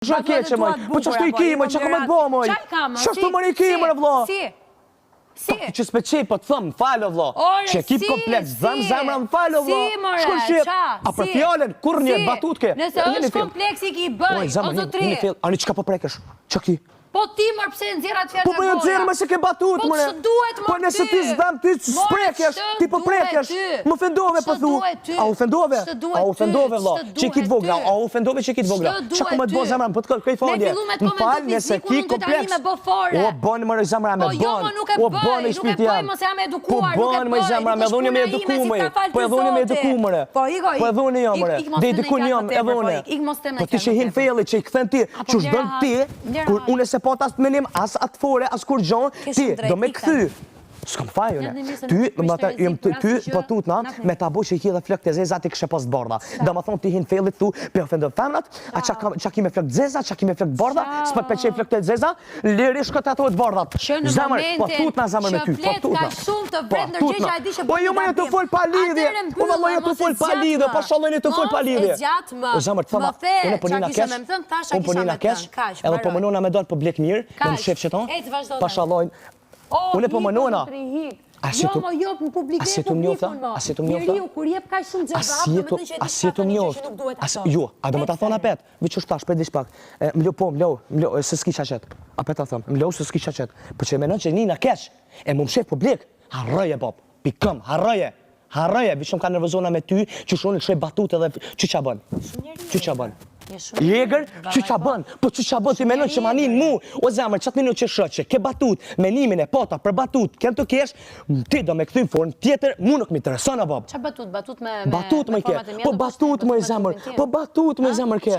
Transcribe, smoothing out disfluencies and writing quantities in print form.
Shë keqe, moj. Po qashtu i ki, moj, që ka me të bo, moj. Qashtu më një ki, moj, vlo. Si? Që s'pe qej, po të thëmë, falë, vlo. Që ekip kompleks, zëmë zemra më falë, vlo. Si, more, qa? A për fjallën, kur një batut ke? Nëse është kompleks i ki bëj, o zotri. Ani qka po prekesh? Që ki? Po ti mërë pse nëzira të fjallë Po për një nëzirë me se ke batut, mëre. Po që duhet Po nëse ti zdam, ti sprekesh, ti po prekesh. Më ofendove, po thu. A ofendove? A ofendove, vlo. Që ki të vogla, a ofendove që ki të vogla. Qa ku me të bo zemra, po të këj falje. Më falë, nëse ki kompleks. O, bënë më zemra me bënë. O, bënë i shpiti jam. Po bënë më zemra me dhunje me eduku, mëre. Po edhunje me eduku, mëre. Po edhunje jam, mëre. Dhe eduku një jam, edhunje. Po ti që hin fejli, që i këthen ti, që shdën ti, kur unë se po tas të menim, as atë fore, as kur gjonë, ti do me këthy. S'kam fajone. Ty po tutna, me ta bu që i ki dhe flëk të zeza, ti kështë pas të borda. Da ma thonë ti hin fejlit tu, pe ofendove femnat, a qa ki me flëk të zeza, qa ki me flëk të borda, s'pa peqej flëk të zeza, lirish këtë ato të bordat. Zemër, po tutna zemër me ty, po tutna. Po tutna. Po ju më një të full pa lidhje, po më më një të full pa lidhje, po shalojnë të full pa lidhje. Zemër, të thëma, unë po njëna kesh, edhe po mënona me dojnë po blek mirë, në më shef që tonë, pa shalojnë. Unë e po mënona. Jo, më jopë në publikë të mjofta? Asi të mjofta? Njëriu, kur jep ka shumë gjëzap, me të që e Asi të mjoftë. Jo, a do më ta thonë apet. Vi që shtash, për dish pak. Mlo po, mlo, se s'ki qaqet. Apet ta thëmë, mlo se s'ki qaqet. Për që e menon që nina keq, e më shef publik, harroje, Bob. Pikëm, harroje. Harroje, vi shumë ka nervozona me ty, që shumë në këshoj batut edhe që qa bën. Që qa bën. Jegër, që qa bën, po që qa bën, ti menon që manin mu, o zemër, qatë minu që shëqe, ke batut, menimin e pota për batut, kënë të kesh, ti do me këthy në formë tjetër, mu nuk mi të resona, Bob. Qa batut? Batut me Batut me ke, po batut me zemër, po batut me zemër ke.